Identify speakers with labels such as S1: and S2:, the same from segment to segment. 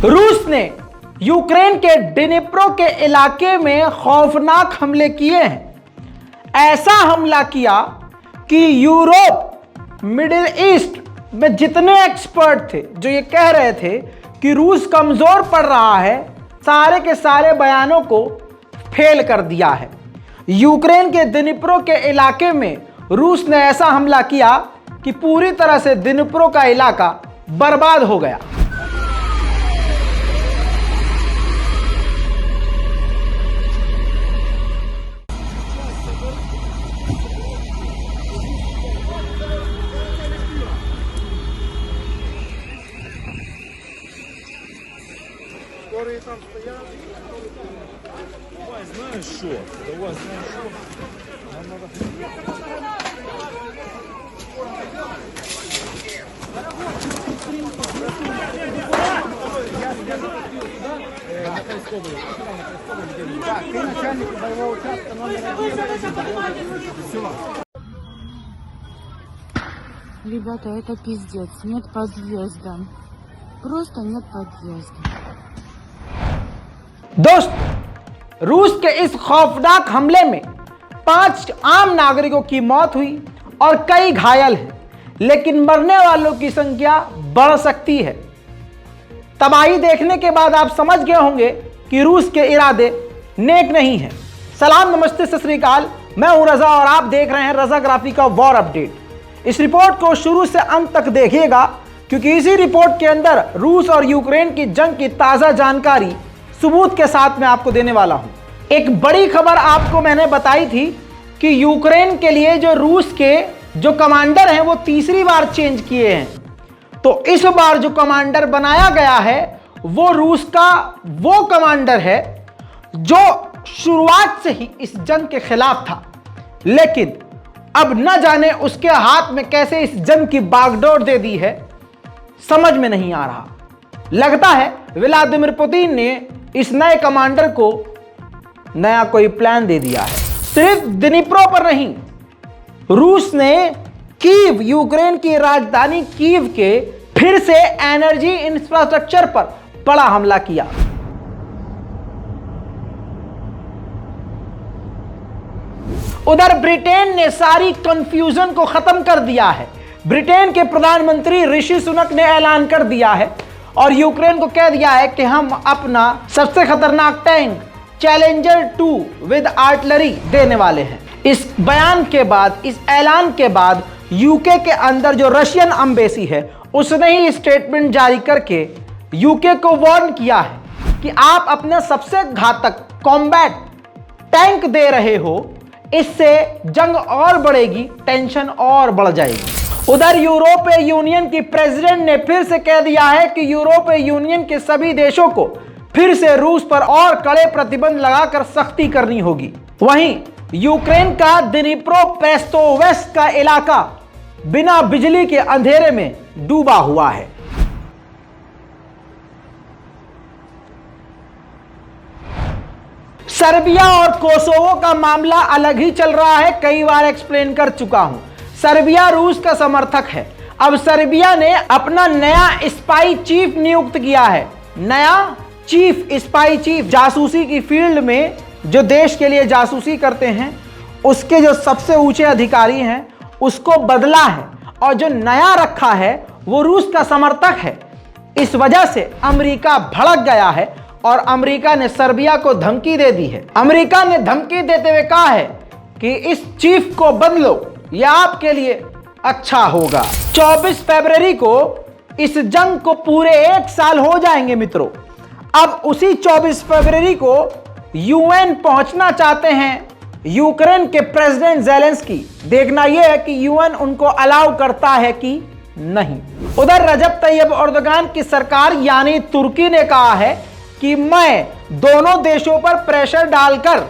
S1: रूस ने यूक्रेन के डिनिप्रो के इलाके में खौफनाक हमले किए हैं। ऐसा हमला किया कि यूरोप, मिडिल ईस्ट में जितने एक्सपर्ट थे जो ये कह रहे थे कि रूस कमजोर पड़ रहा है, सारे के सारे बयानों को फेल कर दिया है। यूक्रेन के डिनिप्रो के इलाके में रूस ने ऐसा हमला किया कि पूरी तरह से डिनिप्रो का इलाका बर्बाद हो गया।
S2: Знаешь что? Давай, знаешь что? Нам надо... Ты начальник боевого участка номер 1.
S3: Ребята, это пиздец. Нет подъезда. Просто нет подъезда.
S1: दोस्त, रूस के इस खौफनाक हमले में 5 आम नागरिकों की मौत हुई और कई घायल हैं, लेकिन मरने वालों की संख्या बढ़ सकती है। तबाही देखने के बाद आप समझ गए होंगे कि रूस के इरादे नेक नहीं हैं। सलाम, नमस्ते, सत श्री अकाल। मैं हूं रजा और आप देख रहे हैं रजाग्राफी का वॉर अपडेट। इस रिपोर्ट को शुरू से अंत तक देखिएगा, क्योंकि इसी रिपोर्ट के अंदर रूस और यूक्रेन की जंग की ताज़ा जानकारी सबूत के साथ मैं आपको देने वाला हूं। एक बड़ी खबर आपको मैंने बताई थी कि यूक्रेन के लिए जो रूस के जो कमांडर हैं वो तीसरी बार चेंज किए हैं। तो इस बार जो कमांडर बनाया गया है वो रूस का वो कमांडर है जो शुरुआत से ही इस जंग के खिलाफ था, लेकिन अब न जाने उसके हाथ में कैसे इस जंग की बागडोर दे दी है, समझ में नहीं आ रहा। लगता है व्लादिमीर पुतिन ने इस नए कमांडर को नया कोई प्लान दे दिया है। सिर्फ डिनिप्रो पर नहीं, रूस ने कीव, यूक्रेन की राजधानी कीव के फिर से एनर्जी इंफ्रास्ट्रक्चर पर बड़ा हमला किया। उधर ब्रिटेन ने सारी कंफ्यूजन को खत्म कर दिया है। ब्रिटेन के प्रधानमंत्री ऋषि सुनक ने ऐलान कर दिया है और यूक्रेन को कह दिया है कि हम अपना सबसे खतरनाक टैंक चैलेंजर 2 विद आर्टिलरी देने वाले हैं। इस बयान के बाद, इस ऐलान के बाद यूके के अंदर जो रशियन एम्बेसी है उसने ही स्टेटमेंट जारी करके यूके को वार्न किया है कि आप अपने सबसे घातक कॉम्बैट टैंक दे रहे हो, इससे जंग और बढ़ेगी, टेंशन और बढ़ जाएगी। उधर यूरोपीय यूनियन की प्रेसिडेंट ने फिर से कह दिया है कि यूरोपीय यूनियन के सभी देशों को फिर से रूस पर और कड़े प्रतिबंध लगाकर सख्ती करनी होगी। वहीं यूक्रेन का डिनिप्रो पेस्टोवेस्क का इलाका बिना बिजली के अंधेरे में डूबा हुआ है। सर्बिया और कोसोवो का मामला अलग ही चल रहा है, कई बार एक्सप्लेन कर चुका हूं। सर्बिया रूस का समर्थक है। अब सर्बिया ने अपना नया स्पाई चीफ नियुक्त किया है। नया चीफ, स्पाई चीफ, जासूसी की फील्ड में जो देश के लिए जासूसी करते हैं उसके जो सबसे ऊंचे अधिकारी हैं उसको बदला है, और जो नया रखा है वो रूस का समर्थक है। इस वजह से अमेरिका भड़क गया है और अमेरिका ने सर्बिया को धमकी दे दी है। अमेरिका ने धमकी देते हुए कहा है कि इस चीफ को बदलो, यह आपके लिए अच्छा होगा। 24 फरवरी को इस जंग को पूरे 1 साल हो जाएंगे मित्रों। अब उसी 24 फरवरी को यूएन पहुंचना चाहते हैं यूक्रेन के प्रेसिडेंट ज़ेलेंस्की। देखना यह है कि यूएन उनको अलाउ करता है कि नहीं। उधर रजब तैयब एर्दोगान की सरकार यानी तुर्की ने कहा है कि मैं दोनों देशों पर प्रेशर डालकर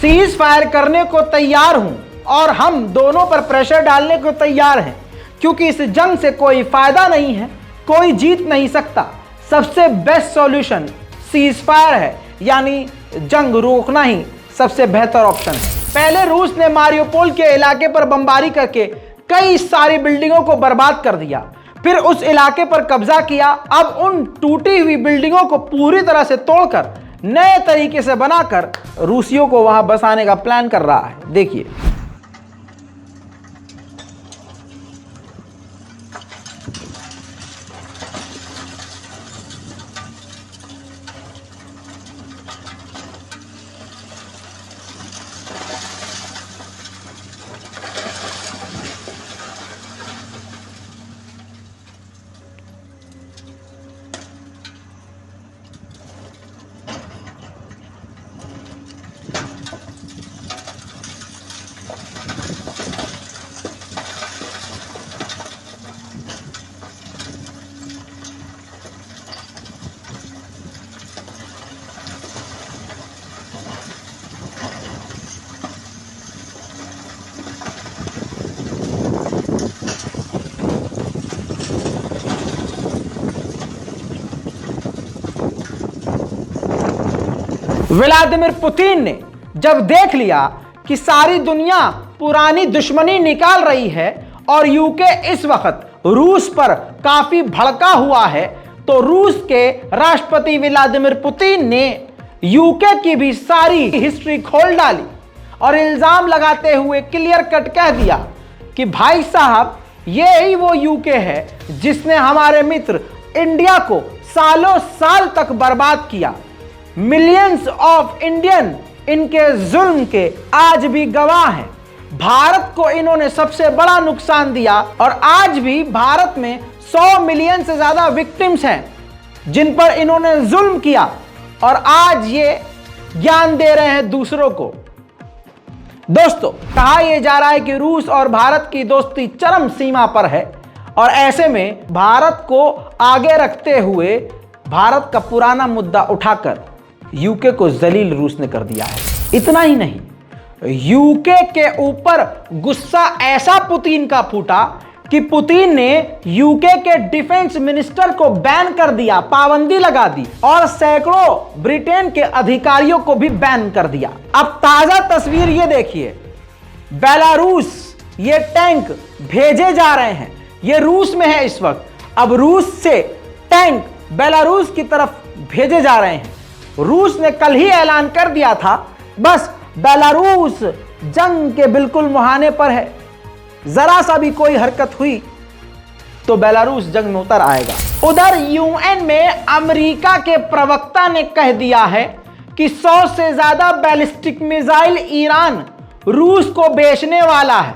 S1: सीज फायर करने को तैयार हूं, और हम दोनों पर प्रेशर डालने को तैयार हैं, क्योंकि इस जंग से कोई फायदा नहीं है, कोई जीत नहीं सकता। सबसे बेस्ट सॉल्यूशन सीज फायर है, यानी जंग रोकना ही सबसे बेहतर ऑप्शन है। पहले रूस ने मारियोपोल के इलाके पर बमबारी करके कई सारी बिल्डिंगों को बर्बाद कर दिया। फिर उस इलाके पर कब्जा किया। अब उन टूटी हुई बिल्डिंगों को पूरी तरह से तोड़कर नए तरीके से बनाकर रूसियों को वहां बसाने का प्लान कर रहा है। देखिए, व्लादिमीर पुतिन ने जब देख लिया कि सारी दुनिया पुरानी दुश्मनी निकाल रही है और यूके इस वक्त रूस पर काफी भड़का हुआ है, तो रूस के राष्ट्रपति व्लादिमीर पुतिन ने यूके की भी सारी हिस्ट्री खोल डाली और इल्जाम लगाते हुए क्लियर कट कह दिया कि भाई साहब, ये ही वो यूके है जिसने हमारे मित्र इंडिया को सालों साल तक बर्बाद किया। मिलियंस ऑफ इंडियन इनके जुल्म के आज भी गवाह हैं। भारत को इन्होंने सबसे बड़ा नुकसान दिया और आज भी भारत में 100 मिलियन से ज्यादा विक्टिम्स हैं जिन पर इन्होंने जुल्म किया और आज ये ज्ञान दे रहे हैं दूसरों को। दोस्तों, कहा यह जा रहा है कि रूस और भारत की दोस्ती चरम सीमा पर है और ऐसे में भारत को आगे रखते हुए भारत का पुराना मुद्दा उठाकर यूके को जलील रूस ने कर दिया है। इतना ही नहीं, यूके के ऊपर गुस्सा ऐसा पुतिन का फूटा कि पुतिन ने यूके के डिफेंस मिनिस्टर को बैन कर दिया, पाबंदी लगा दी और सैकड़ों ब्रिटेन के अधिकारियों को भी बैन कर दिया। अब ताजा तस्वीर ये देखिए, बेलारूस ये टैंक भेजे जा रहे हैं, ये रूस में है इस वक्त। अब रूस से टैंक बेलारूस की तरफ भेजे जा रहे हैं। रूस ने कल ही ऐलान कर दिया था, बस बेलारूस जंग के बिल्कुल मुहाने पर है, जरा सा भी कोई हरकत हुई तो बेलारूस जंग में उतर आएगा। उधर यूएन में अमेरिका के प्रवक्ता ने कह दिया है कि 100 से ज्यादा बैलिस्टिक मिसाइल ईरान रूस को बेचने वाला है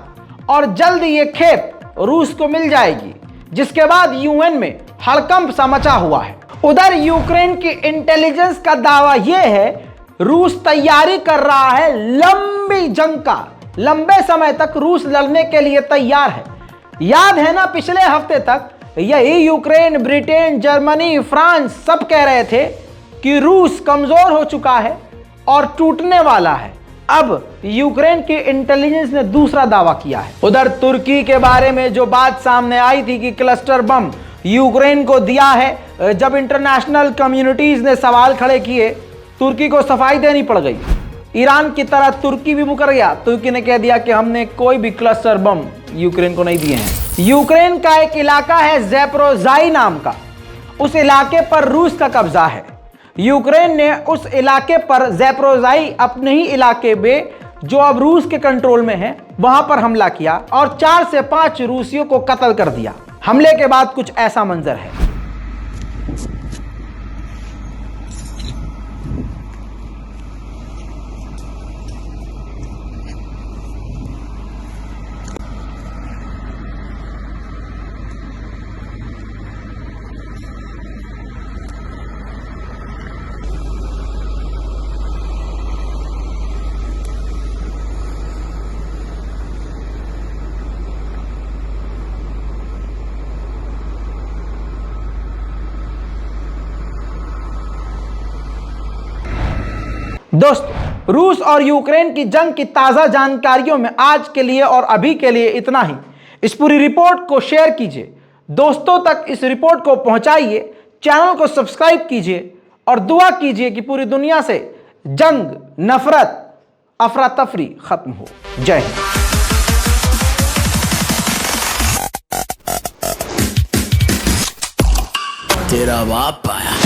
S1: और जल्द ये खेप रूस को मिल जाएगी, जिसके बाद यूएन में हड़कंप सा मचा हुआ है। उधर यूक्रेन की इंटेलिजेंस का दावा यह है रूस तैयारी कर रहा है लंबी जंग का, लंबे समय तक रूस लड़ने के लिए तैयार है। याद है ना, पिछले हफ्ते तक यही यूक्रेन, ब्रिटेन, जर्मनी, फ्रांस सब कह रहे थे कि रूस कमजोर हो चुका है और टूटने वाला है। अब यूक्रेन की इंटेलिजेंस ने दूसरा दावा किया है। उधर तुर्की के बारे में जो बात सामने आई थी कि क्लस्टर बम यूक्रेन को दिया है, जब इंटरनेशनल कम्युनिटीज ने सवाल खड़े किए, तुर्की को सफाई देनी पड़ गई। ईरान की तरह तुर्की भी मुकर गया। तुर्की ने कह दिया कि हमने कोई भी क्लस्टर बम यूक्रेन को नहीं दिए हैं। यूक्रेन का एक इलाका है ज़ैपोरिज़्ज़ा नाम का, उस इलाके पर रूस का कब्जा है। यूक्रेन ने उस इलाके पर ज़ैपोरिज़्ज़ा अपने ही इलाके में जो अब रूस के कंट्रोल में है वहां पर हमला किया और 4 से 5 रूसियों को कत्ल कर दिया। हमले के बाद कुछ ऐसा मंजर है। दोस्तों, रूस और यूक्रेन की जंग की ताज़ा जानकारियों में आज के लिए और अभी के लिए इतना ही। इस पूरी रिपोर्ट को शेयर कीजिए, दोस्तों तक इस रिपोर्ट को पहुंचाइए, चैनल को सब्सक्राइब कीजिए और दुआ कीजिए कि पूरी दुनिया से जंग, नफरत, अफरा तफरी खत्म हो। जय हिंद।
S4: तेरा बाप आया।